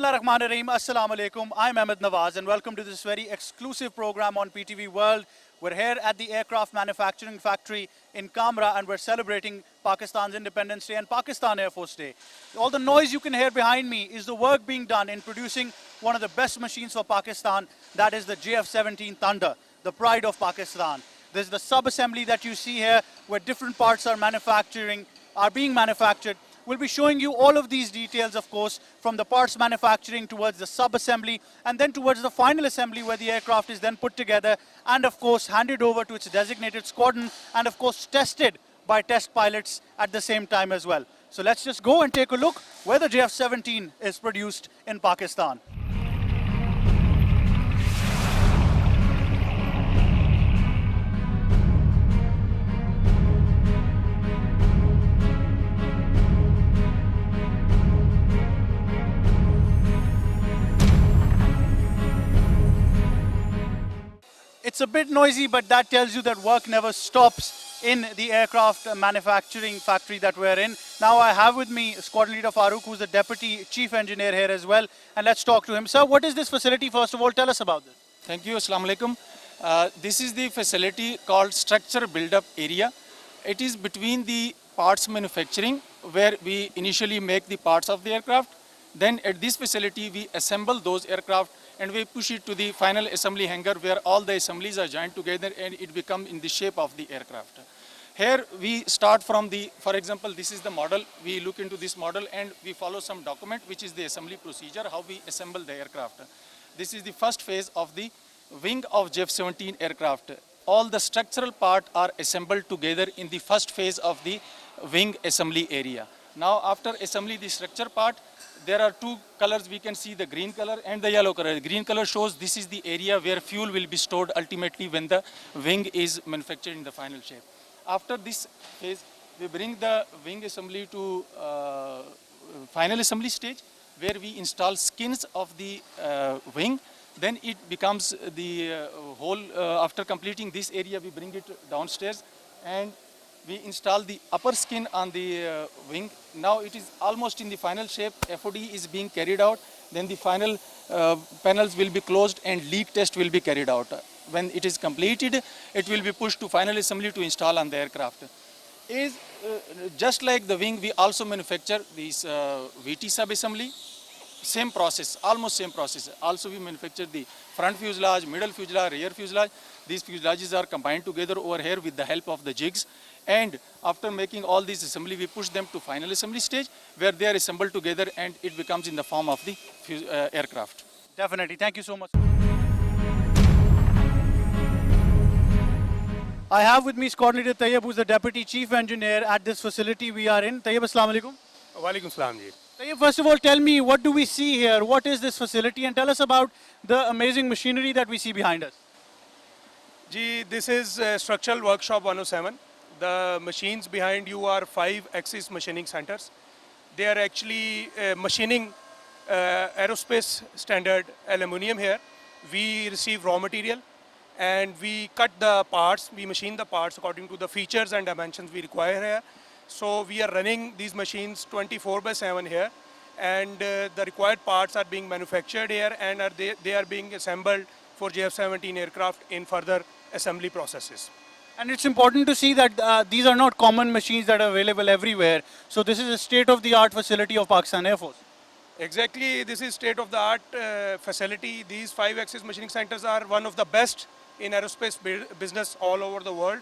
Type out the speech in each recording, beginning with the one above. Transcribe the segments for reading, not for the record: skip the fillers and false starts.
Bismillahirrahmanirrahim. Assalamu alaikum. I'm Ahmed Nawaz and welcome to this very exclusive program on PTV World. We're here at the aircraft manufacturing factory in Kamra and we're celebrating Pakistan's Independence Day and Pakistan Air Force Day. All the noise you can hear behind me is the work being done in producing one of the best machines for Pakistan, that is the JF-17 Thunder, the pride of Pakistan. There's the sub-assembly that you see here where different parts are being manufactured. We'll be showing you all of these details, of course, from the parts manufacturing towards the sub-assembly and then towards the final assembly where the aircraft is then put together and, of course, handed over to its designated squadron and, of course, tested by test pilots at the same time as well. So let's just go and take a look where the JF-17 is produced in Pakistan. It's a bit noisy, but that tells you that work never stops in the aircraft manufacturing factory that we're in. Now I have with me Squadron Leader Farooq, who's the Deputy Chief Engineer here as well. And let's talk to him. Sir, what is this facility? First of all, tell us about this. Thank you. Assalamu alaikum. This is the facility called Structure Build-up Area. It is between the parts manufacturing, where we initially make the parts of the aircraft. Then at this facility, we assemble those aircraft and we push it to the final assembly hangar where all the assemblies are joined together and it becomes in the shape of the aircraft. Here we start from for example, this is the model. We look into this model and we follow some document, which is the assembly procedure, how we assemble the aircraft. This is the first phase of the wing of JF-17 aircraft. All the structural parts are assembled together in the first phase of the wing assembly area. Now after assembly the structure part, there are two colors. We can see the green color and the yellow color. The green color shows this is the area where fuel will be stored ultimately when the wing is manufactured in the final shape. After this phase, we bring the wing assembly to final assembly stage where we install skins of the wing. Then it becomes the whole, after completing this area, we bring it downstairs and we install the upper skin on the wing. Now it is almost in the final shape. FOD is being carried out. Then the final panels will be closed and leak test will be carried out. When it is completed, it will be pushed to final assembly to install on the aircraft. Just like the wing, we also manufacture this VT sub-assembly. Same process, almost same process. Also we manufacture the front fuselage, middle fuselage, rear fuselage. These fuselages are combined together over here with the help of the jigs. And after making all these assembly, we push them to final assembly stage where they are assembled together and it becomes in the form of the aircraft. Definitely. Thank you so much. I have with me Squadron Leader Tayyib, who's the Deputy Chief Engineer at this facility we are in. Tayyib, assalamu alaikum. Wa alaikum salam ji. Tayyib, first of all, tell me, what do we see here? What is this facility? And tell us about the amazing machinery that we see behind us. Ji, this is Structural Workshop 107. The machines behind you are 5-axis machining centers. They are actually machining aerospace standard aluminium here. We receive raw material and we cut the parts, we machine the parts according to the features and dimensions we require here. So we are running these machines 24/7 here and the required parts are being manufactured here and they are being assembled for JF-17 aircraft in further assembly processes. And it's important to see that these are not common machines that are available everywhere. So this is a state-of-the-art facility of Pakistan Air Force. Exactly, this is state-of-the-art facility. These 5-axis machining centers are one of the best in aerospace business all over the world.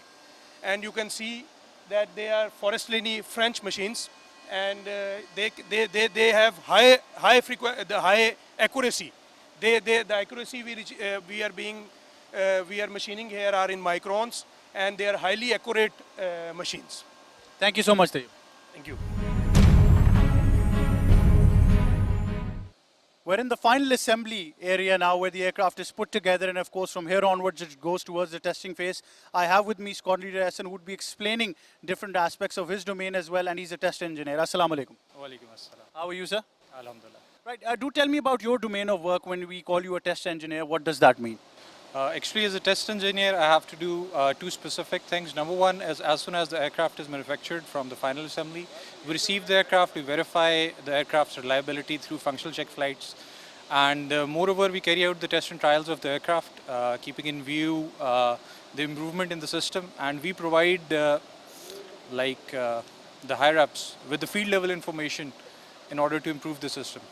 And you can see that they are Forest Ligne French machines and they have high accuracy. The accuracy we are machining here are in microns and they are highly accurate machines. Thank you so much, Tayyib. Thank you. We're in the final assembly area now where the aircraft is put together and of course from here onwards it goes towards the testing phase. I have with me Squadron Leader Hassan who would be explaining different aspects of his domain as well and he's a test engineer. Assalamu alaikum. Wa alaikum assalam. How are you, sir? Alhamdulillah. Right, do tell me about your domain of work. When we call you a test engineer, what does that mean? Actually, as a test engineer, I have to do two specific things. Number one is as soon as the aircraft is manufactured from the final assembly, we receive the aircraft, we verify the aircraft's reliability through functional check flights. And moreover, we carry out the test and trials of the aircraft, keeping in view the improvement in the system, and we provide like the higher ups with the field level information in order to improve the system.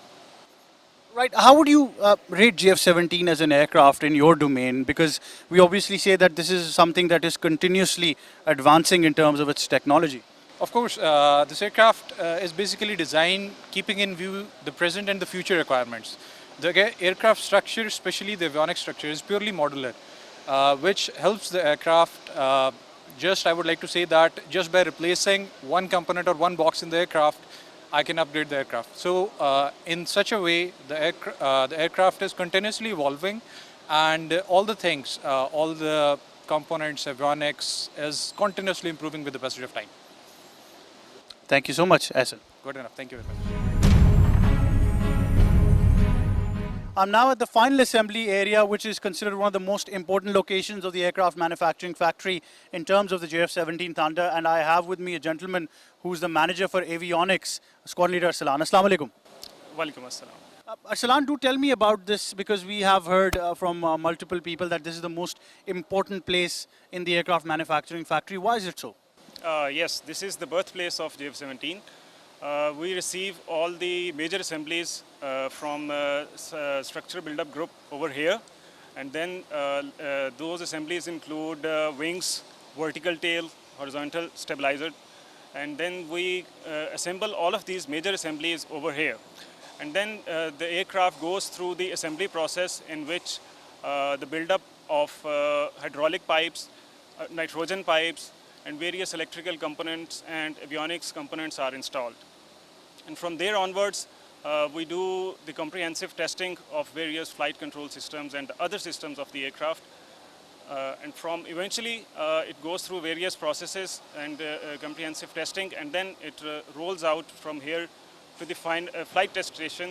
Right. How would you rate GF-17 as an aircraft in your domain? Because we obviously say that this is something that is continuously advancing in terms of its technology. Of course, this aircraft is basically designed keeping in view the present and the future requirements. The aircraft structure, especially the avionics structure, is purely modular, which helps the aircraft. I would like to say that just by replacing one component or one box in the aircraft, I can upgrade the aircraft. So, in such a way, the aircraft is continuously evolving, and all the things, all the components, avionics, is continuously improving with the passage of time. Thank you so much, Asan. Good enough. Thank you very much. I'm now at the final assembly area, which is considered one of the most important locations of the aircraft manufacturing factory in terms of the JF-17 Thunder. And I have with me a gentleman who's the manager for avionics, Squad Leader Arsalan. Assalamu alaikum. Walaikum assalam. Arsalan, do tell me about this, because we have heard from multiple people that this is the most important place in the aircraft manufacturing factory. Why is it so? Yes, this is the birthplace of JF-17. We receive all the major assemblies from structure build-up group over here, and then those assemblies include wings, vertical tail, horizontal stabilizer, and then we assemble all of these major assemblies over here. And then the aircraft goes through the assembly process in which the build-up of hydraulic pipes, nitrogen pipes, and various electrical components and avionics components are installed. And from there onwards, we do the comprehensive testing of various flight control systems and other systems of the aircraft. And from eventually, it goes through various processes and comprehensive testing, and then it rolls out from here to the flight test station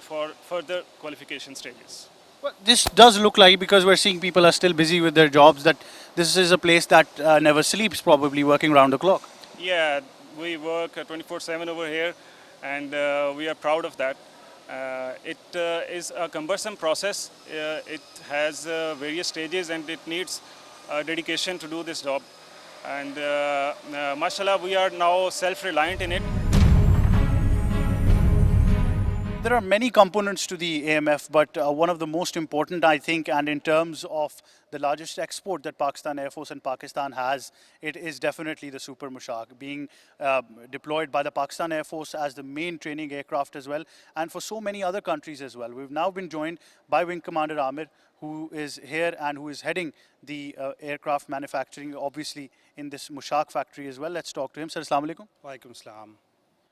for further qualification stages. Well, this does look like, because we're seeing people are still busy with their jobs, that this is a place that never sleeps, probably working round the clock. Yeah, we work 24/7 over here, and we are proud of that. It is a cumbersome process. It has various stages, and it needs dedication to do this job. And mashallah, we are now self-reliant in it. There are many components to the AMF, but one of the most important, I think, and in terms of the largest export that Pakistan Air Force and Pakistan has, it is definitely the Super Mushak, being deployed by the Pakistan Air Force as the main training aircraft as well, and for so many other countries as well. We've now been joined by Wing Commander Amir, who is here and who is heading the aircraft manufacturing, obviously, in this Mushak factory as well. Let's talk to him. Sir, Assalamu alaikum. Walaikum salam.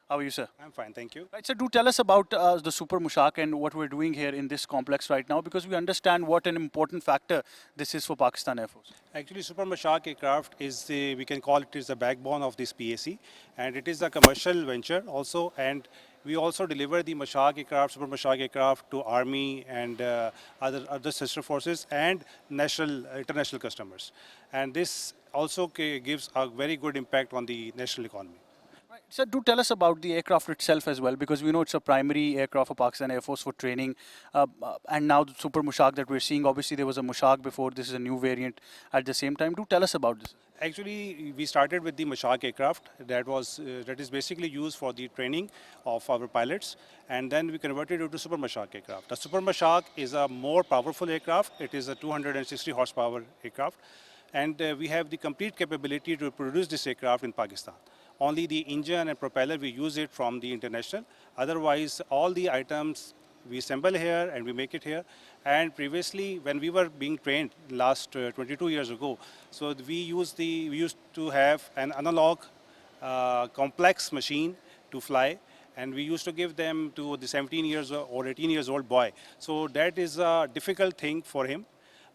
How are you, sir? I'm fine, thank you. Right, so do tell us about the Super Mushak and what we're doing here in this complex right now, because we understand what an important factor this is for Pakistan Air Force. Actually, Super Mashak aircraft is the, we can call it is the backbone of this PAC, and it is a commercial venture also, and we also deliver the Mashak aircraft, Super Mashak aircraft to Army and other sister forces and international customers. And this also gives a very good impact on the national economy. Right. So do tell us about the aircraft itself as well, because we know it's a primary aircraft for Pakistan Air Force for training. And now the Super Mushak that we're seeing, obviously there was a Mushak before, this is a new variant at the same time. Do tell us about this. Actually, we started with the Mashak aircraft that is basically used for the training of our pilots, and then we converted it to Super Mashak aircraft. The Super Mashak is a more powerful aircraft. It is a 260 horsepower aircraft, and we have the complete capability to produce this aircraft in Pakistan. Only the engine and propeller, we use it from the international. Otherwise, all the items we assemble here and we make it here. And previously, when we were being trained last 22 years ago, so we used to have an analog complex machine to fly, and we used to give them to the 17 years or 18 years old boy. So that is a difficult thing for him.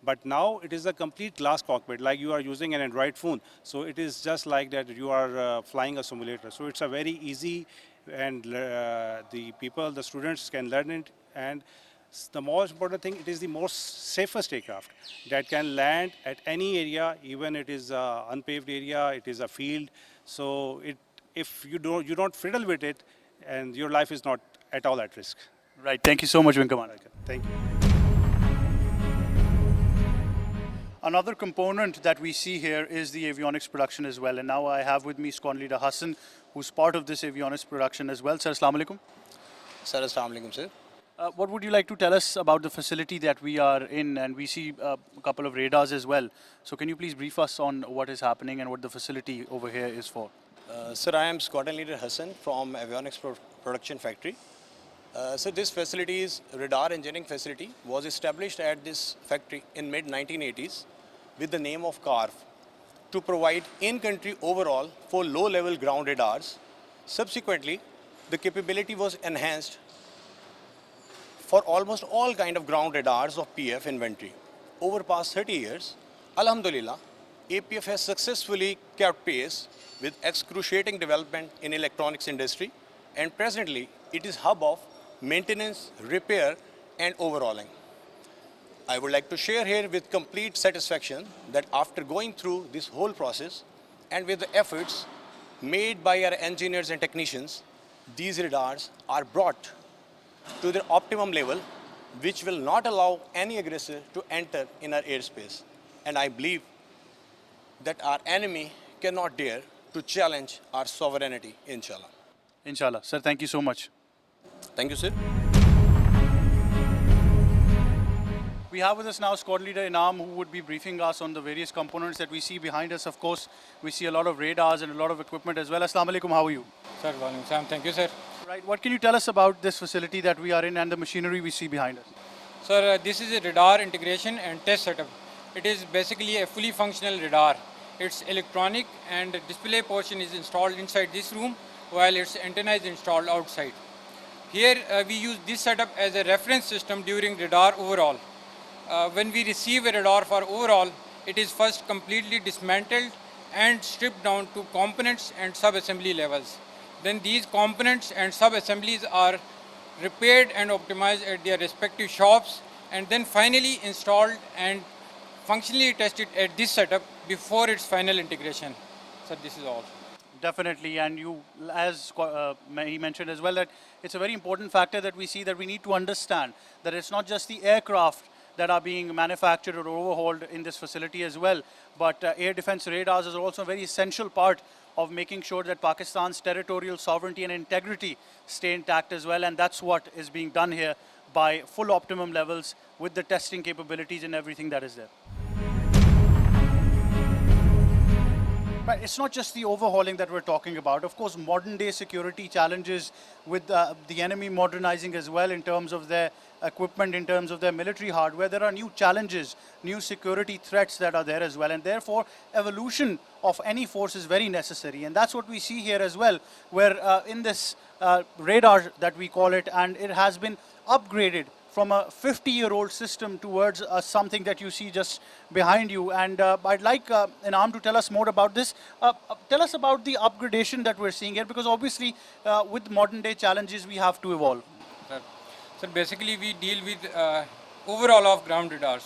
But now it is a complete glass cockpit, like you are using an Android phone. So it is just like that you are flying a simulator. So it's a very easy, and the students can learn it. And the most important thing, it is the most safest aircraft that can land at any area, even it is an unpaved area, it is a field. So if you don't fiddle with it, and your life is not at all at risk. Right. Thank you so much, Wing Commander. Thank you. Another component that we see here is the avionics production as well. And now I have with me Squadron Leader Hassan, who's part of this avionics production as well. Sir, Assalamu alaikum. Sir, Assalamu alaikum, sir. What would you like to tell us about the facility that we are in? And we see a couple of radars as well. So can you please brief us on what is happening and what the facility over here is for? Sir, I am Squadron Leader Hassan from Avionics Production Factory. So this facility is radar engineering facility, was established at this factory in mid-1980s with the name of CARF to provide in-country overall for low-level ground radars. Subsequently, the capability was enhanced for almost all kind of ground radars of PF inventory. Over past 30 years, Alhamdulillah, APF has successfully kept pace with excruciating development in electronics industry, and presently it is hub of maintenance, repair and overhauling. I would like to share here with complete satisfaction that after going through this whole process and with the efforts made by our engineers and technicians, these radars are brought to their optimum level, which will not allow any aggressor to enter in our airspace. And I believe that our enemy cannot dare to challenge our sovereignty, inshallah. Inshallah. Sir, thank you so much. Thank you, sir. We have with us now Squad Leader Inam, who would be briefing us on the various components that we see behind us. Of course, we see a lot of radars and a lot of equipment as well. Assalamu alaikum, how are you? Sir, Walaikum Salam. Thank you, sir. Right, what can you tell us about this facility that we are in and the machinery we see behind us? Sir, this is a radar integration and test setup. It is basically a fully functional radar. Its electronic and display portion is installed inside this room, while its antenna is installed outside. Here we use this setup as a reference system during radar overhaul. When we receive a radar for overhaul, it is first completely dismantled and stripped down to components and sub-assembly levels. Then these components and sub-assemblies are repaired and optimized at their respective shops, and then finally installed and functionally tested at this setup before its final integration. So this is all. Definitely, and you, as he mentioned as well, that it's a very important factor that we see, that we need to understand that it's not just the aircraft that are being manufactured or overhauled in this facility as well, but air defense radars is also a very essential part of making sure that Pakistan's territorial sovereignty and integrity stay intact as well, and that's what is being done here by full optimum levels with the testing capabilities and everything that is there. Right, it's not just the overhauling that we're talking about. Of course, modern day security challenges with the enemy modernizing as well in terms of their equipment, in terms of their military hardware. There are new challenges, new security threats that are there as well. And therefore, evolution of any force is very necessary. And that's what we see here as well, where in this radar that we call it, and it has been upgraded from a 50-year-old system towards something that you see just behind you. And I'd like Inam to tell us more about this. Tell us about the upgradation that we're seeing here, because obviously with modern day challenges, we have to evolve. So basically we deal with overall of ground radars.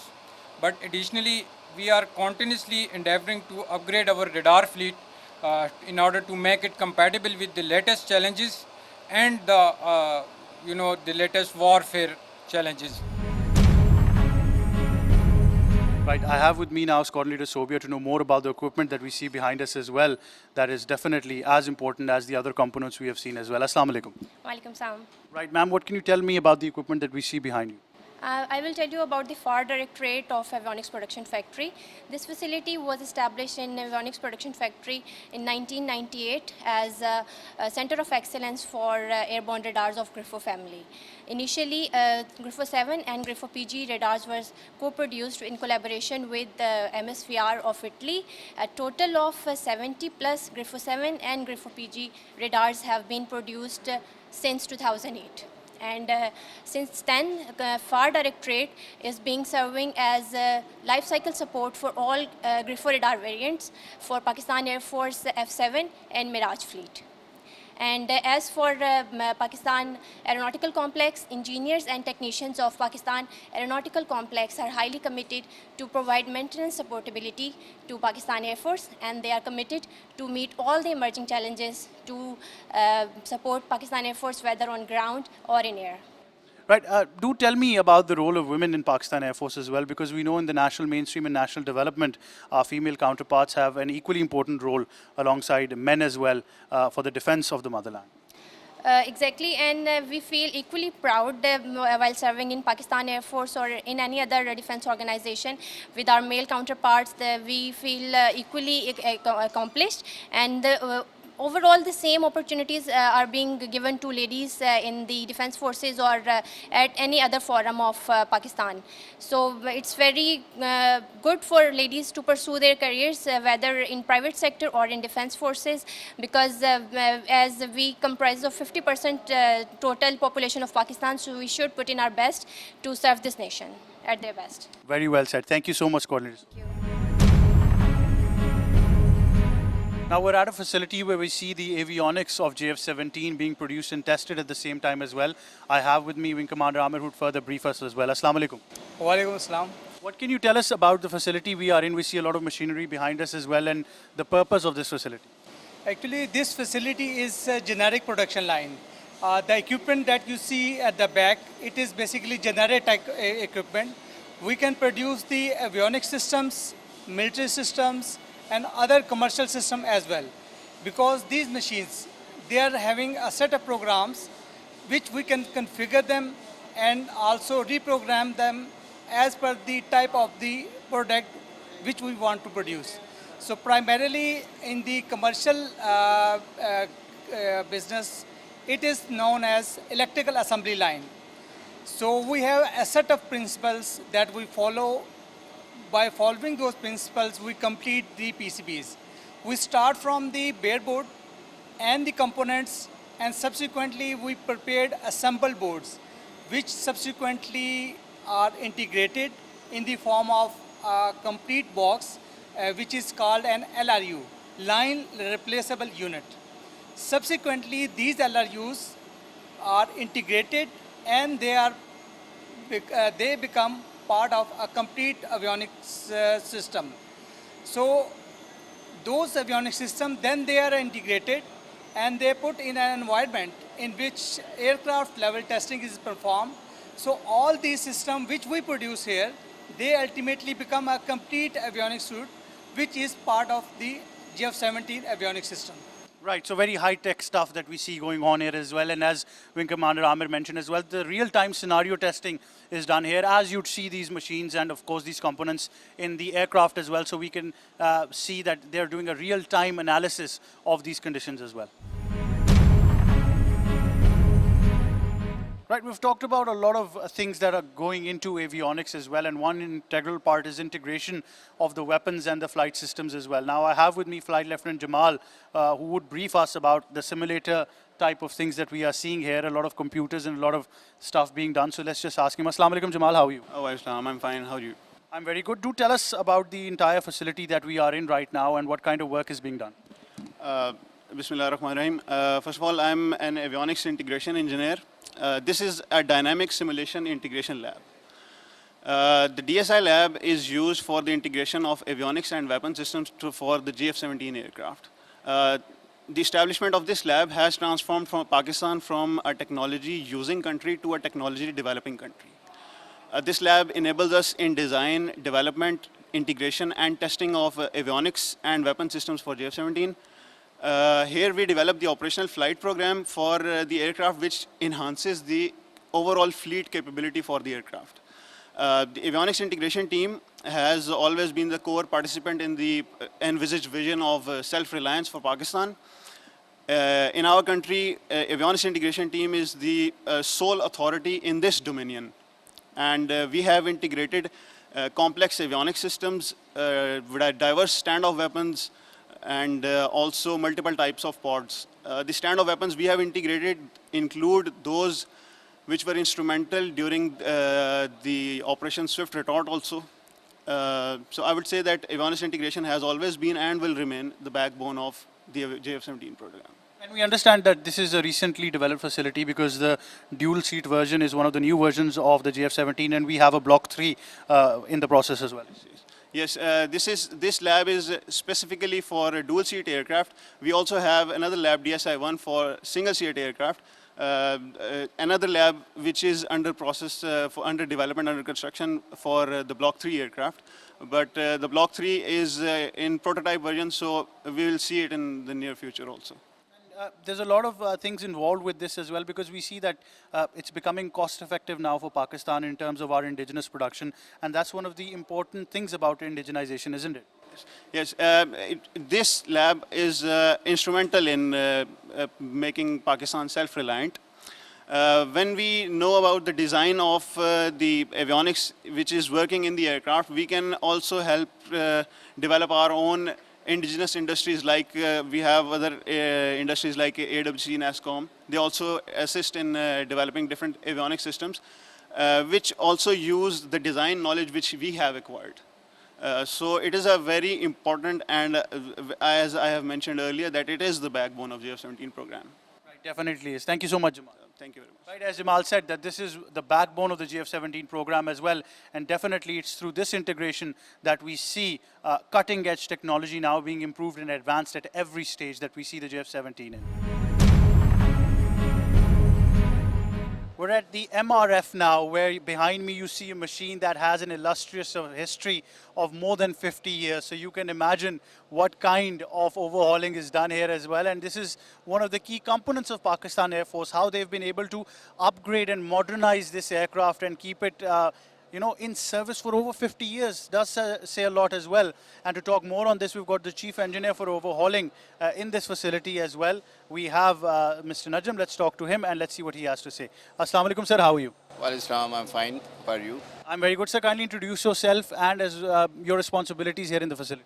But additionally, we are continuously endeavoring to upgrade our radar fleet in order to make it compatible with the latest challenges and the, the latest warfare challenges. Right, I have with me now Squadron Leader Sobia to know more about the equipment that we see behind us as well. That is definitely as important as the other components we have seen as well. Assalamu alaikum. Walaikum salam. Right, ma'am, what can you tell me about the equipment that we see behind you? I will tell you about the FAR Directorate of Avionics Production Factory. This facility was established in Avionics Production Factory in 1998 as a center of excellence for airborne radars of Griffo family. Initially, Griffo 7 and Griffo PG radars were co-produced in collaboration with the MSVR of Italy. A total of 70 plus Griffo 7 and Griffo PG radars have been produced since 2008. And since then, FAR Directorate is being serving as life cycle support for all Griffo radar variants for Pakistan Air Force F-7 and Mirage fleet. And as for Pakistan Aeronautical Complex, engineers and technicians of Pakistan Aeronautical Complex are highly committed to provide maintenance supportability to Pakistan Air Force, and they are committed to meet all the emerging challenges to support Pakistan Air Force, whether on ground or in air. Right. Do tell me about the role of women in Pakistan Air Force as well, because we know in the national mainstream and national development, our female counterparts have an equally important role alongside men as well for the defense of the motherland. Exactly, and we feel equally proud while serving in Pakistan Air Force or in any other defense organization with our male counterparts. We feel equally accomplished, and overall the same opportunities are being given to ladies in the defense forces or at any other forum of Pakistan. So it's very good for ladies to pursue their careers whether in private sector or in defense forces, because as we comprise of 50% total population of Pakistan, so we should put in our best to serve this nation at their best. Very well said. Thank you so much, coordinators. Now we're at a facility where we see the avionics of JF-17 being produced and tested at the same time as well. I have with me Wing Commander Amir, who would further brief us as well. Assalamu alaikum. Walaikum assalam. What can you tell us about the facility we are in? We see a lot of machinery behind us as well, and the purpose of this facility. Actually, this facility is a generic production line. The equipment that you see at the back, it is basically generic equipment. We can produce the avionics systems, military systems, and other commercial system as well. Because these machines, they are having a set of programs which we can configure them and also reprogram them as per the type of the product which we want to produce. So primarily in the commercial business, it is known as electrical assembly line. So we have a set of principles that we follow. By following those principles, we complete the PCBs. We start from the bare board and the components, and subsequently we prepared assembled boards, which subsequently are integrated in the form of a complete box, which is called an LRU, Line Replaceable Unit. Subsequently, these LRUs are integrated and they become part of a complete avionics system. So those avionics systems, then they are integrated and they put in an environment in which aircraft level testing is performed. So all these systems which we produce here, they ultimately become a complete avionics suite, which is part of the JF-17 avionics system. Right, so very high-tech stuff that we see going on here as well. And as Wing Commander Amir mentioned as well, the real-time scenario testing is done here, as you'd see these machines and, of course, these components in the aircraft as well. So we can see that they're doing a real-time analysis of these conditions as well. Right, we've talked about a lot of things that are going into avionics as well, and one integral part is integration of the weapons and the flight systems as well. Now I have with me Flight Lieutenant Jamal, who would brief us about the simulator type of things that we are seeing here, a lot of computers and a lot of stuff being done. So let's just ask him. Assalamu alaikum, Jamal, how are you? Oh, Islam, I'm fine. How are you? I'm very good. Do tell us about the entire facility that we are in right now and what kind of work is being done. Bismillah ar-Rahman ar-Rahim. First of all, I'm an avionics integration engineer. This is a dynamic simulation integration lab. The DSI lab is used for the integration of avionics and weapon systems for the JF-17 aircraft. The establishment of this lab has transformed Pakistan from a technology using country to a technology developing country. This lab enables us in design, development, integration and testing of avionics and weapon systems for JF-17. Here we develop the operational flight program for the aircraft, which enhances the overall fleet capability for the aircraft. The avionics integration team has always been the core participant in the envisaged vision of self-reliance for Pakistan. In our country, avionics integration team is the sole authority in this dominion. And we have integrated complex avionics systems with diverse standoff weapons, and also multiple types of pods. The standoff weapons we have integrated include those which were instrumental during the Operation Swift Retort also. So I would say that avionics integration has always been and will remain the backbone of the JF-17 program. And we understand that this is a recently developed facility because the dual seat version is one of the new versions of the JF-17, and we have a Block 3 in the process as well. Yes, this lab is specifically for a dual-seat aircraft. We also have another lab, DSI-1, for single-seat aircraft. another lab which is under process, under development, under construction for the Block 3 aircraft. But the Block 3 is in prototype version, so we will see it in the near future also. There's a lot of things involved with this as well, because we see that it's becoming cost effective now for Pakistan in terms of our indigenous production, and that's one of the important things about indigenization, isn't it? Yes, this lab is instrumental in making Pakistan self-reliant. When we know about the design of the avionics which is working in the aircraft, we can also help develop our own indigenous industries, like we have other industries like AWC and ASCOM. They also assist in developing different avionics systems, which also use the design knowledge which we have acquired. So it is a very important, and as I have mentioned earlier, that it is the backbone of GF-17 program. Right, definitely is. Thank you so much, Jamal. Thank you very much. Right, as Jamal said, that this is the backbone of the GF-17 program as well, and definitely it's through this integration that we see cutting-edge technology now being improved and advanced at every stage that we see the GF-17 in. We're at the MRF now, where behind me you see a machine that has an illustrious history of more than 50 years. So you can imagine what kind of overhauling is done here as well. And this is one of the key components of Pakistan Air Force, how they've been able to upgrade and modernize this aircraft and keep it in service for over 50 years. Does say a lot as well. And to talk more on this, we've got the Chief Engineer for Overhauling in this facility as well. We have Mr. Najam. Let's talk to him and let's see what he has to say. Assalamu alaikum, sir. How are you? Well, Islam, I'm fine. How are you? I'm very good, sir. Kindly introduce yourself and as your responsibilities here in the facility.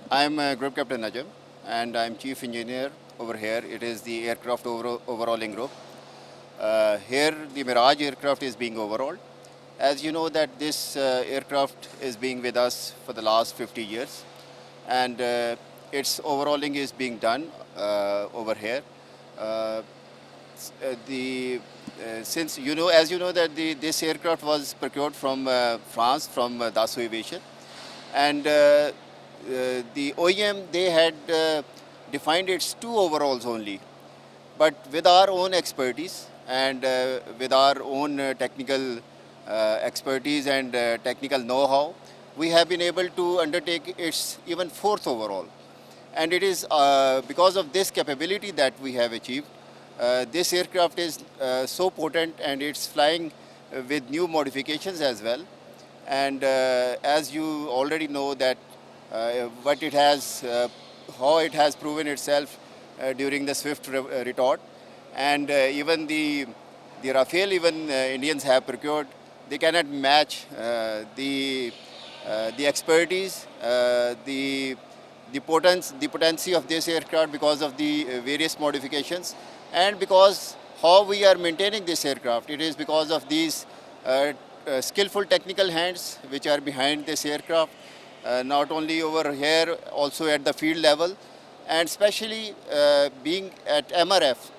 I'm Group Captain Najam and I'm Chief Engineer over here. It is the aircraft overhauling group. Here, the Mirage aircraft is being overhauled. As you know that this aircraft is being with us for the last 50 years and its overhauling is being done over here. Since as you know that this aircraft was procured from France, from Dassault Aviation, and the OEM, they had defined its 2 overhauls only. But with our own expertise and with our own technical expertise and technical know-how, we have been able to undertake its even 4th overhaul. And it is because of this capability that we have achieved. This aircraft is so potent and it's flying with new modifications as well. And as you already know that what it has, how it has proven itself during the swift retort. And even the Rafale even Indians have procured, they cannot match the expertise, the potency of this aircraft because of the various modifications, and because how we are maintaining this aircraft. It is because of these skillful technical hands which are behind this aircraft, not only over here, also at the field level, and especially being at MRF.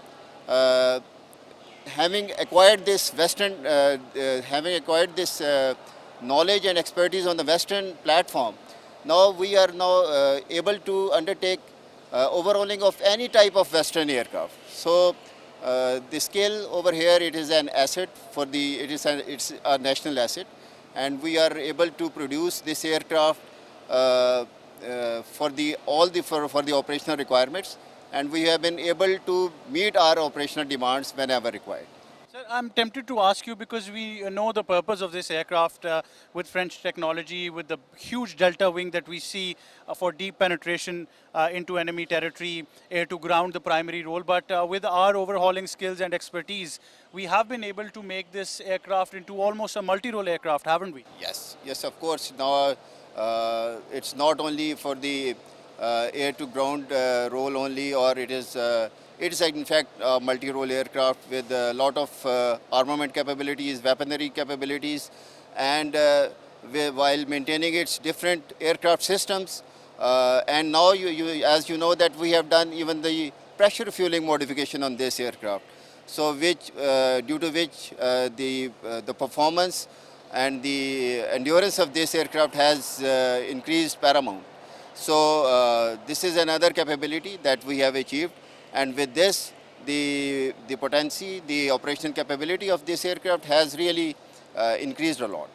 Having acquired this knowledge and expertise on the Western platform, now we are able to undertake overhauling of any type of Western aircraft. So the scale over here, it is an asset for it's a national asset, and we are able to produce this aircraft for the operational requirements. And we have been able to meet our operational demands whenever required. Sir, I'm tempted to ask you, because we know the purpose of this aircraft with French technology, with the huge delta wing that we see for deep penetration into enemy territory, air to ground, the primary role. But with our overhauling skills and expertise, we have been able to make this aircraft into almost a multi-role aircraft, haven't we? Yes, of course. Now it's not only for the air to ground role only, or it is in fact a multi-role aircraft with a lot of armament capabilities, weaponry capabilities, and while maintaining its different aircraft systems. And now as you know that we have done even the pressure fueling modification on this aircraft, so due to which the performance and the endurance of this aircraft has increased paramount. So this is another capability that we have achieved, and with this the potency, the operational capability of this aircraft has really increased a lot.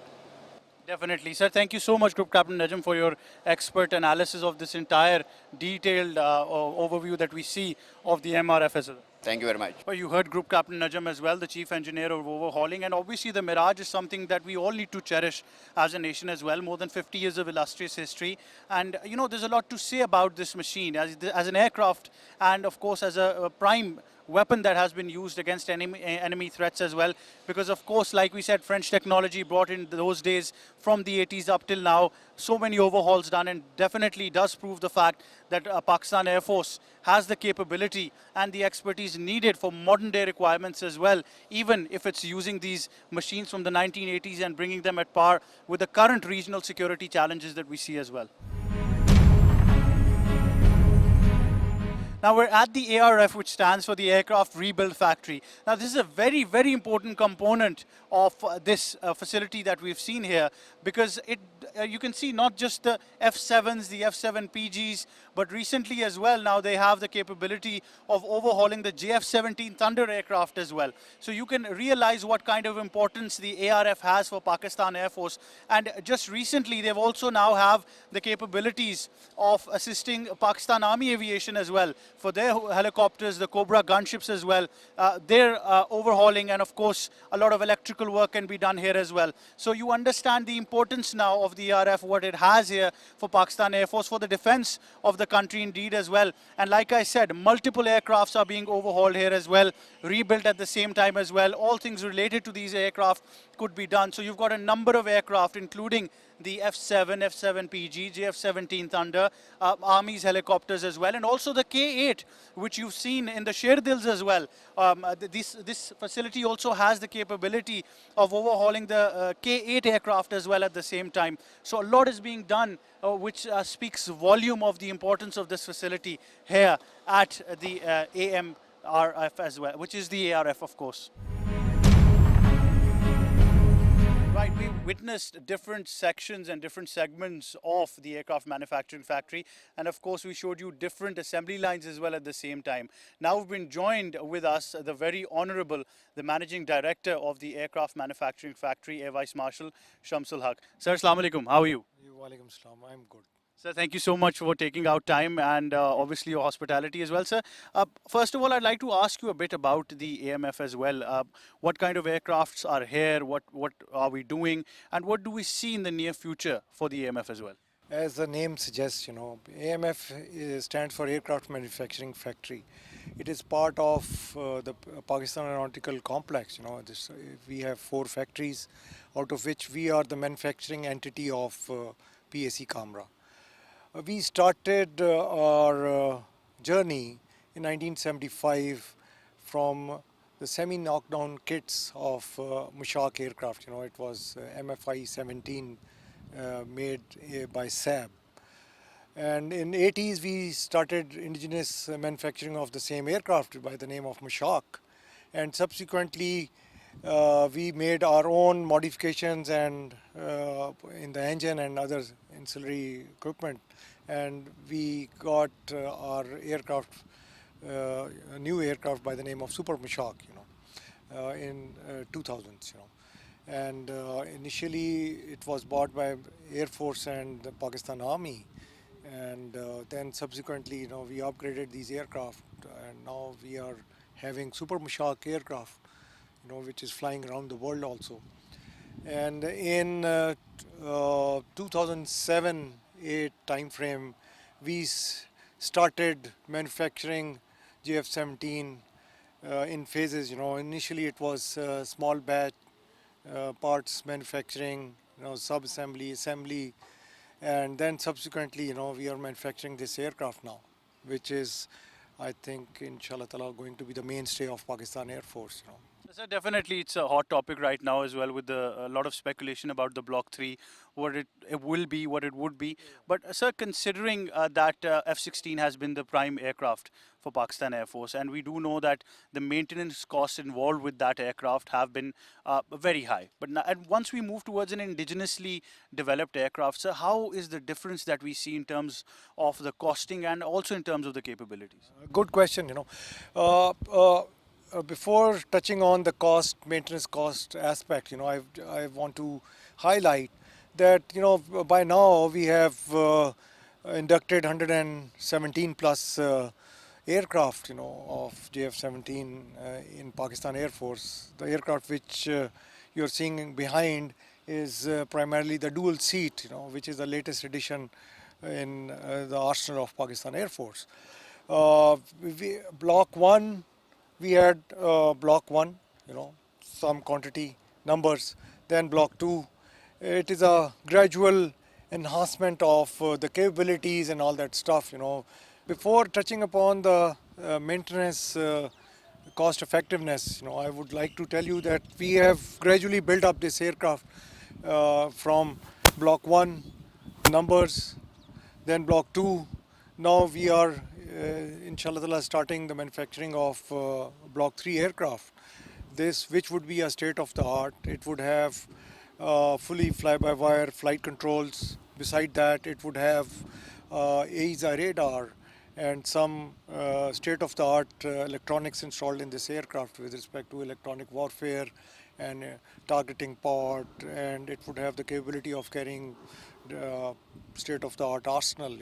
Definitely. Sir, thank you so much, Group Captain Najam, for your expert analysis of this entire detailed overview that we see of the MRF as well. Thank you very much. Well, you heard Group Captain Najam as well, the Chief Engineer of Overhauling, and obviously the Mirage is something that we all need to cherish as a nation as well. More than 50 years of illustrious history, and you know there's a lot to say about this machine as an aircraft, and of course as a prime weapon that has been used against enemy threats as well, because of course, like we said, French technology brought in those days from the 80s up till now, so many overhauls done, and definitely does prove the fact that Pakistan Air Force has the capability and the expertise needed for modern day requirements as well, even if it's using these machines from the 1980s and bringing them at par with the current regional security challenges that we see as well. Now we're at the ARF, which stands for the Aircraft Rebuild Factory. Now this is a very, very important component of this facility that we've seen here, because you can see not just the F7s, the F7 PGs, but recently as well, now they have the capability of overhauling the JF-17 Thunder aircraft as well. So you can realize what kind of importance the ARF has for Pakistan Air Force. And just recently, they've also now have the capabilities of assisting Pakistan Army Aviation as well for their helicopters, the Cobra gunships as well. They're overhauling, and of course, a lot of electrical work can be done here as well. So you understand the importance now of the ARF, what it has here for Pakistan Air Force, for the defense of the country indeed as well. And like I said, multiple aircrafts are being overhauled here as well, rebuilt at the same time as well. All things related to these aircraft could be done. So you've got a number of aircraft, including the F7, F7 PG, JF-17 Thunder, Army's helicopters as well, and also the K-8, which you've seen in the Sherdils as well. This facility also has the capability of overhauling the K-8 aircraft as well at the same time. So a lot is being done, which speaks volume of the importance of this facility here at the AMRF as well, which is the ARF, of course. Right, we witnessed different sections and different segments of the aircraft manufacturing factory, and of course we showed you different assembly lines as well at the same time. Now we've been joined with us the very honorable, the managing director of the aircraft manufacturing factory, Air Vice Marshal Shamsul Haq. Sir, Assalamu alaikum, how are you? Walaikum salam, I'm good. Sir, thank you so much for taking out time and obviously your hospitality as well, sir. First of all, I'd like to ask you a bit about the AMF as well. What kind of aircrafts are here? What are we doing? And what do we see in the near future for the AMF as well? As the name suggests, AMF stands for Aircraft Manufacturing Factory. It is part of the Pakistan Aeronautical Complex. We have 4 factories, out of which we are the manufacturing entity of PAC Camera. We started our journey in 1975 from the semi-knockdown kits of Mushak aircraft. It was MFI-17 made by SAB. And in 80s, we started indigenous manufacturing of the same aircraft by the name of Mushak. And subsequently, we made our own modifications and in the engine and other ancillary equipment, and we got our aircraft, a new aircraft by the name of Super Mushak, in 2000s. And initially it was bought by Air Force and the Pakistan Army, and then subsequently, we upgraded these aircraft, and now we are having Super Mushak aircraft, which is flying around the world also. And in 2007-8 time frame, we started manufacturing JF-17 in phases. Initially it was small batch parts manufacturing, sub-assembly, assembly, and then subsequently, we are manufacturing this aircraft now, which is, I think, inshallah ta'ala, going to be the mainstay of Pakistan Air Force. So definitely, it's a hot topic right now as well, with a lot of speculation about the Block 3, what it will be, what it would be. But sir, considering that F-16 has been the prime aircraft for Pakistan Air Force, and we do know that the maintenance costs involved with that aircraft have been very high. But and once we move towards an indigenously developed aircraft, sir, how is the difference that we see in terms of the costing and also in terms of the capabilities? Good question. Uh, uh, before touching on the cost, maintenance cost aspect, I want to highlight that by now we have inducted 117 plus aircraft, of JF-17 in Pakistan Air Force. The aircraft which you're seeing behind is primarily the dual seat, which is the latest addition in the arsenal of Pakistan Air Force. Block 1, we had Block 1, some quantity numbers. Then Block 2, it is a gradual enhancement of the capabilities and all that stuff. Before touching upon the maintenance cost effectiveness, I would like to tell you that we have gradually built up this aircraft from Block 1 numbers, then Block 2. Now we are, inshallah, starting the manufacturing of Block 3 aircraft. This, which would be a state of the art, it would have fully fly-by-wire flight controls. Beside that, it would have AESA radar and some state-of-the-art electronics installed in this aircraft with respect to electronic warfare and targeting pod, and it would have the capability of carrying state-of-the-art arsenal,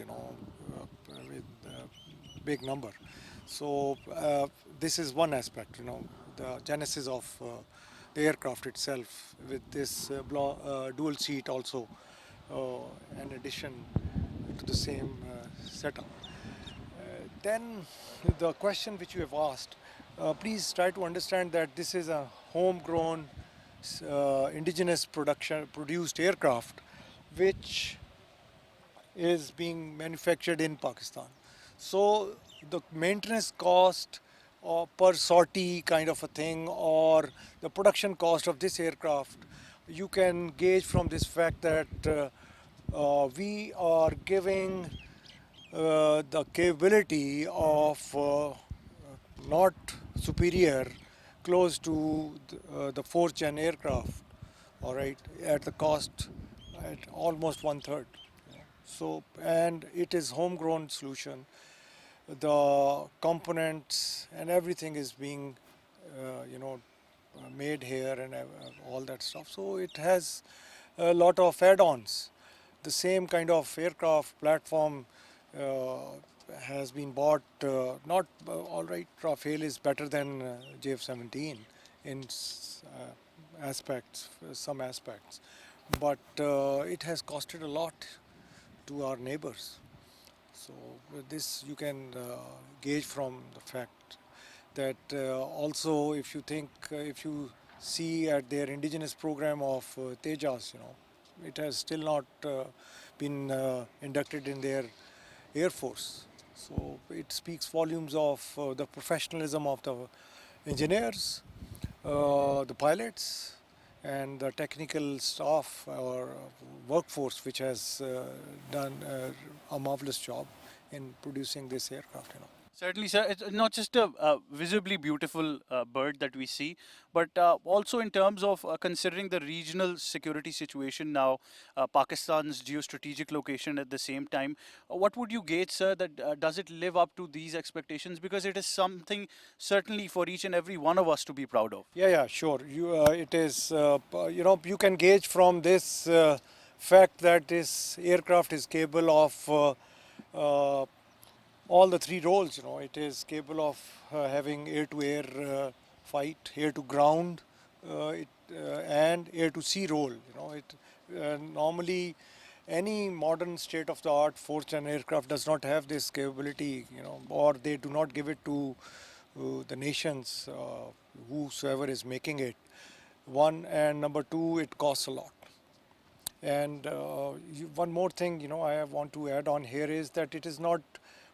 with big number. So this is one aspect, the genesis of the aircraft itself, with this dual seat also, in addition to the same setup. Then the question which you have asked, please try to understand that this is a homegrown, indigenous produced aircraft, which is being manufactured in Pakistan. So the maintenance cost per sortie kind of a thing, or the production cost of this aircraft, you can gauge from this fact that we are giving the capability of not superior, close to the fourth gen aircraft, all right, at the cost at almost one third. So, and it is homegrown solution. The components and everything is being, made here and all that stuff. So it has a lot of add-ons. The same kind of aircraft platform has been bought. Not all right. Rafale is better than JF-17 in aspects, some aspects, but it has costed a lot to our neighbors. So this you can gauge from the fact that also, if you think, if you see at their indigenous program of Tejas, it has still not been inducted in their Air Force. So it speaks volumes of the professionalism of the engineers, the pilots, and the technical staff or workforce, which has done a marvelous job in producing this aircraft. Certainly, sir. It's not just a visibly beautiful bird that we see, but also in terms of considering the regional security situation now, Pakistan's geostrategic location at the same time. What would you gauge, sir, that does it live up to these expectations? Because it is something certainly for each and every one of us to be proud of. Yeah, sure. It is, you can gauge from this fact that this aircraft is capable of all the three roles. It is capable of having air-to-air fight, air-to-ground, and air-to-sea role. Normally, any modern state-of-the-art fourth-gen aircraft does not have this capability, or they do not give it to the nations, whosoever is making it. One, and number two, it costs a lot. And one more thing, I want to add on here is that it is not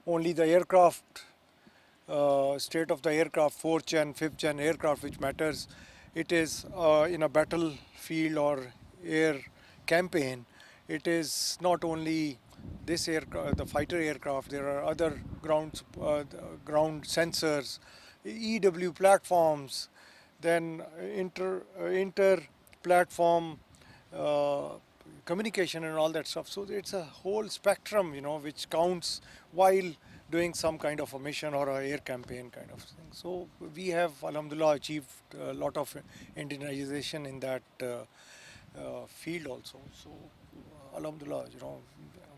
only the aircraft state of the aircraft, 4th gen, 5th gen aircraft, which matters. It is in a battlefield or air campaign. It is not only this aircraft, the fighter aircraft. There are other ground sensors, EW platforms, then inter platform communication and all that stuff. So it's a whole spectrum, which counts while doing some kind of a mission or a air campaign kind of thing. So we have, alhamdulillah, achieved a lot of indigenization in that field also. So alhamdulillah,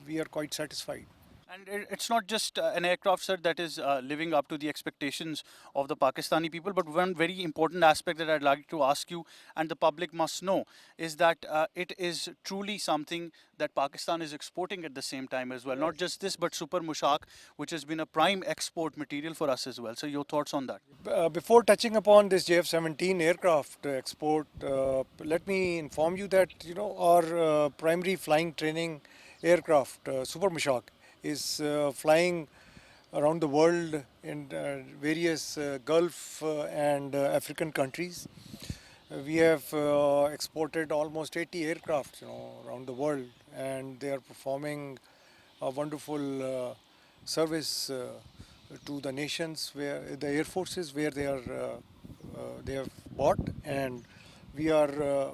we are quite satisfied. And it's not just an aircraft, sir, that is living up to the expectations of the Pakistani people, but one very important aspect that I'd like to ask you and the public must know is that it is truly something that Pakistan is exporting at the same time as well. Not just this, but Super Mushak, which has been a prime export material for us as well. So your thoughts on that? Before touching upon this JF-17 aircraft export, let me inform you that, our primary flying training aircraft, Super Mushak, is flying around the world in various Gulf and African countries. We have exported almost 80 aircraft, around the world, and they are performing a wonderful service to the nations where the air forces where they have bought, and we are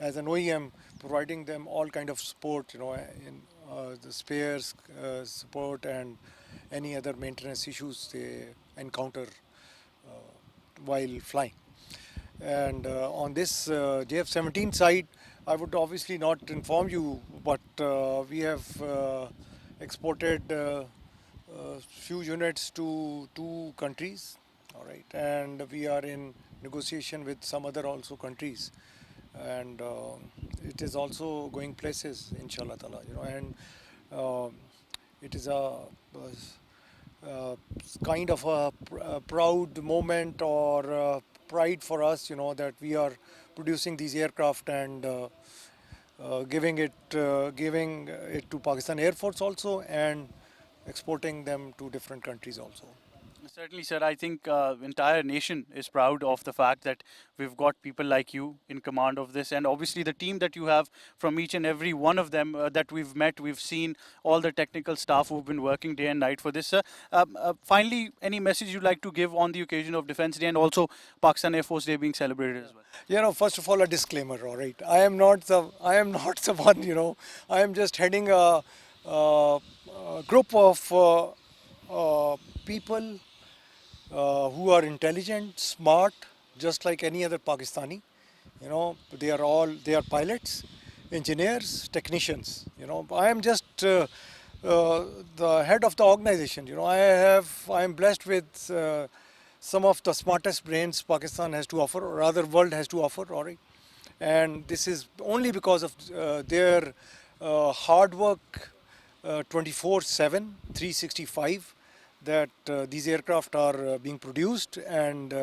as an OEM providing them all kind of support, in the spares support and any other maintenance issues they encounter while flying. And on this JF-17 side, I would obviously not inform you, but we have exported few units to 2 countries, all right, and we are in negotiation with some other also countries, and it is also going places, inshallah ta'ala, and it is a kind of a proud moment or pride for us, that we are producing these aircraft and giving it to Pakistan Air Force also, and exporting them to different countries also. Certainly, sir. I think entire nation is proud of the fact that we've got people like you in command of this, and obviously the team that you have from each and every one of them that we've met, we've seen all the technical staff who've been working day and night for this, sir. Finally, any message you'd like to give on the occasion of Defence Day and also Pakistan Air Force Day being celebrated as well? First of all, a disclaimer. All right, I am not the one. I am just heading a group of people who are intelligent, smart, just like any other Pakistani. They are pilots, engineers, technicians. I am just the head of the organization. I am blessed with some of the smartest brains Pakistan has to offer, or rather world has to offer. All right, and this is only because of their hard work, 24/7, 365. That these aircraft are being produced and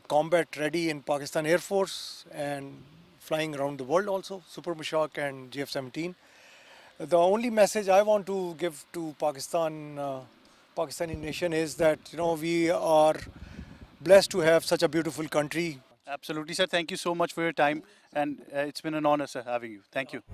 combat ready in Pakistan Air Force and flying around the world also, Super Mushak and JF-17. The only message I want to give to Pakistani nation is that, we are blessed to have such a beautiful country. Absolutely, sir. Thank you so much for your time, and it's been an honor, sir, having you. Thank you.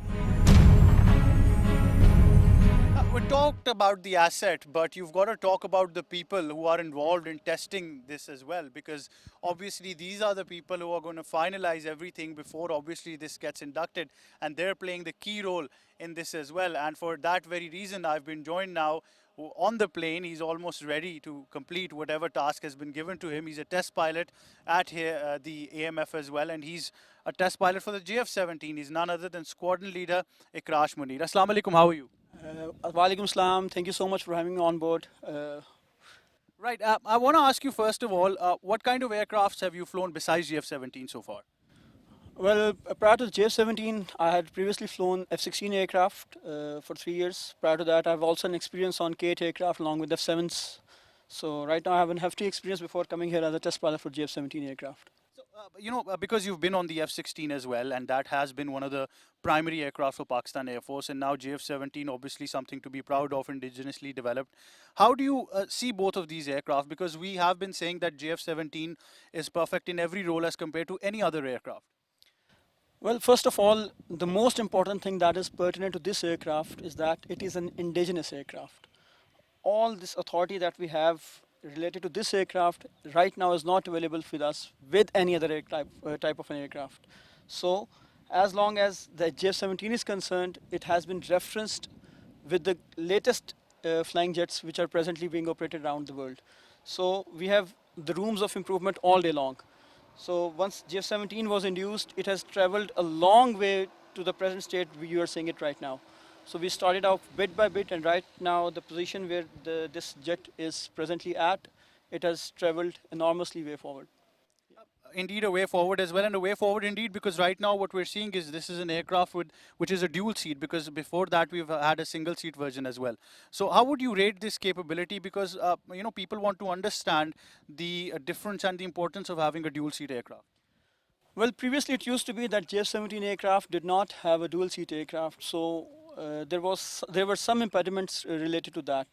We talked about the asset, but you've got to talk about the people who are involved in testing this as well, because obviously these are the people who are going to finalize everything before obviously this gets inducted, and they're playing the key role in this as well. And for that very reason, I've been joined now on the plane. He's almost ready to complete whatever task has been given to him. He's a test pilot at here, the AMF as well, and he's a test pilot for the JF-17. He's none other than squadron leader Ikrash Munir. Assalamu alaikum, how are you? Walaikum salam. Thank you so much for having me on board. Right. I want to ask you first of all, what kind of aircrafts have you flown besides JF-17 so far? Well, prior to the JF-17, I had previously flown F-16 aircraft for 3 years. Prior to that, I have also an experience on K-8 aircraft along with F-7s. So right now, I have a hefty experience before coming here as a test pilot for JF-17 aircraft. So, Because you've been on the F-16 as well, and that has been one of the primary aircraft for Pakistan Air Force, and now JF-17, obviously something to be proud of, indigenously developed. How do you see both of these aircraft? Because we have been saying that JF-17 is perfect in every role as compared to any other aircraft. Well, first of all, the most important thing that is pertinent to this aircraft is that it is an indigenous aircraft. All this authority that we have related to this aircraft right now is not available with us with any other type of an aircraft. So, as long as the JF-17 is concerned, it has been referenced with the latest flying jets which are presently being operated around the world. So, we have the rooms of improvement all day long. So once JF-17 was induced, it has traveled a long way to the present state you are seeing it right now. So we started out bit by bit, and right now the position where this jet is presently at, it has traveled enormously way forward. Indeed, a way forward as well, and a way forward indeed, because right now what we're seeing is this is an aircraft which is a dual seat, because before that we've had a single seat version as well. So how would you rate this capability? Because people want to understand the difference and the importance of having a dual seat aircraft. Well, previously it used to be that JF-17 aircraft did not have a dual seat aircraft, so there were some impediments related to that.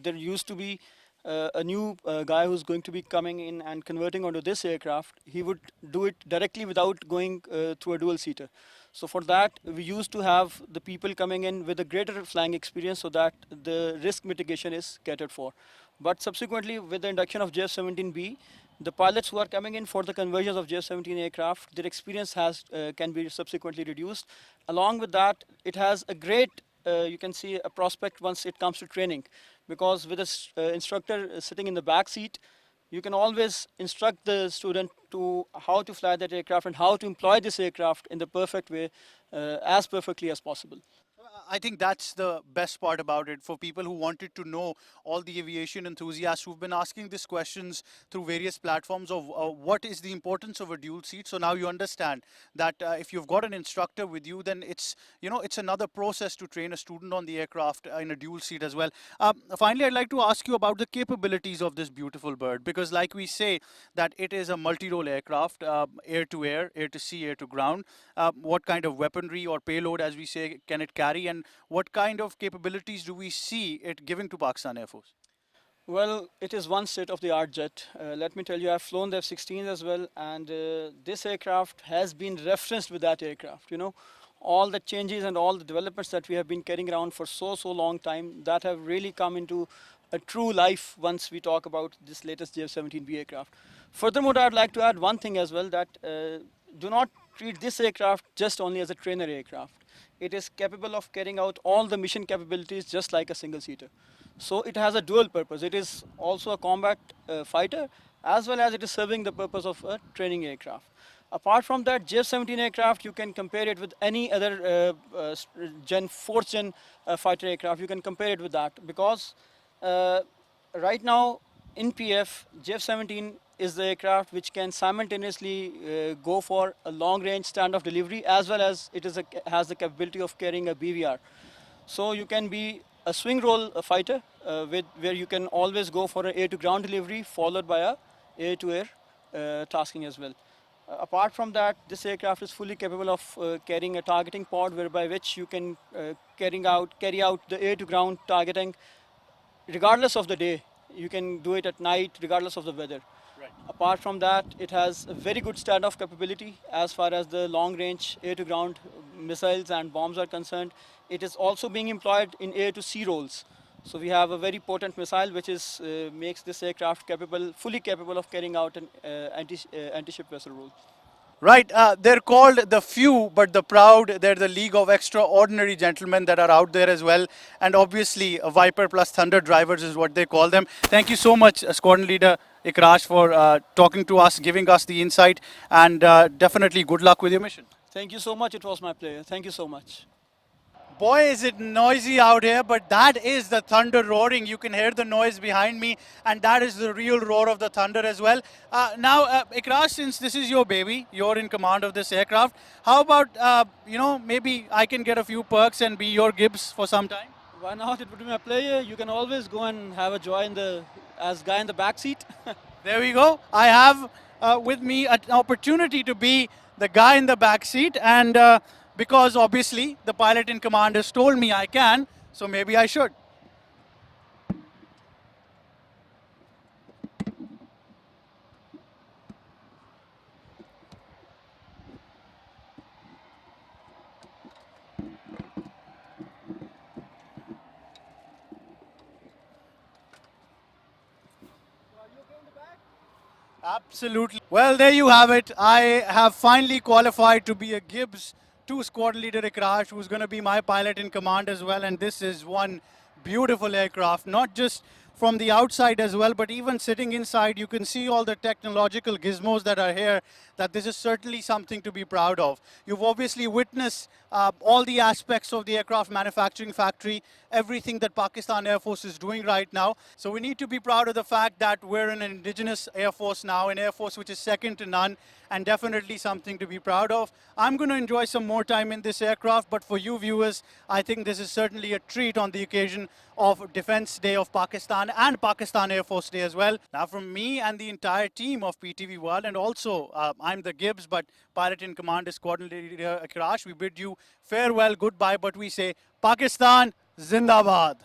There used to be a new guy who's going to be coming in and converting onto this aircraft. He would do it directly without going through a dual seater. So for that, we used to have the people coming in with a greater flying experience so that the risk mitigation is catered for. But subsequently, with the induction of JF-17B, the pilots who are coming in for the conversions of JF-17 aircraft, their experience can be subsequently reduced. Along with that, it has a great, you can see, a prospect once it comes to training, because with an instructor sitting in the back seat, you can always instruct the student to how to fly that aircraft and how to employ this aircraft in the perfect way, as perfectly as possible. I think that's the best part about it for people who wanted to know, all the aviation enthusiasts who've been asking these questions through various platforms of what is the importance of a dual seat. So now you understand that if you've got an instructor with you, then it's another process to train a student on the aircraft in a dual seat as well. Finally, I'd like to ask you about the capabilities of this beautiful bird, because like we say that it is a multi-role aircraft, air to air, air to sea, air to ground. What kind of weaponry or payload, as we say, can it carry, and what kind of capabilities do we see it giving to Pakistan Air Force? Well, it is one state-of-the-art jet. Let me tell you, I've flown the F-16 as well, and this aircraft has been referenced with that aircraft. All the changes and all the developments that we have been carrying around for so long time, that have really come into a true life once we talk about this latest JF-17B aircraft. Furthermore, I'd like to add one thing as well, that do not treat this aircraft just only as a trainer aircraft. It is capable of carrying out all the mission capabilities just like a single-seater. So it has a dual purpose. It is also a combat fighter, as well as it is serving the purpose of a training aircraft. Apart from that, JF-17 aircraft, you can compare it with any other fourth gen fighter aircraft. You can compare it with that, because right now in PF, JF-17 is the aircraft which can simultaneously go for a long-range standoff delivery, as well as it has the capability of carrying a BVR. So you can be a swing role fighter where you can always go for an air-to-ground delivery followed by a air-to-air tasking as well. Apart from that, this aircraft is fully capable of carrying a targeting pod, whereby which you can carry out the air-to-ground targeting regardless of the day. You can do it at night regardless of the weather. Right. Apart from that, it has a very good standoff capability as far as the long-range air-to-ground missiles and bombs are concerned. It is also being employed in air-to-sea roles. So we have a very potent missile which makes this aircraft fully capable of carrying out an anti-ship vessel role. Right, they're called the few but the proud. They're the league of extraordinary gentlemen that are out there as well. And obviously, Viper plus Thunder drivers is what they call them. Thank you so much, Squadron Leader Ikrash, for talking to us, giving us the insight, and definitely good luck with your mission. Thank you so much. It was my pleasure. Thank you so much. Boy, is it noisy out here, but that is the thunder roaring. You can hear the noise behind me, and that is the real roar of the thunder as well. Now, Ikrash, since this is your baby, you're in command of this aircraft, how about, maybe I can get a few perks and be your Gibbs for some time? Why not? It would be my pleasure. You can always go and have a joy as guy in the back seat. There we go. I have with me an opportunity to be the guy in the back seat, and because obviously the pilot in command has told me I can, so maybe I should. Absolutely. Well, there you have it. I have finally qualified to be a Gibbs 2 squad leader Ikrash, who's going to be my pilot in command as well. And this is one beautiful aircraft, not just from the outside as well, but even sitting inside, you can see all the technological gizmos that are here, that this is certainly something to be proud of. You've obviously witnessed all the aspects of the aircraft manufacturing factory, everything that Pakistan Air Force is doing right now. So we need to be proud of the fact that we're an indigenous Air Force now, an Air Force which is second to none, and definitely something to be proud of. I'm going to enjoy some more time in this aircraft, but for you viewers, I think this is certainly a treat on the occasion of Defense Day of Pakistan and Pakistan Air Force Day as well. Now from me and the entire team of PTV World, and also I'm the Gibbs, but pilot in command is Squadron Leader Ikrash, we bid you farewell, goodbye, but we say Pakistan Zindabad.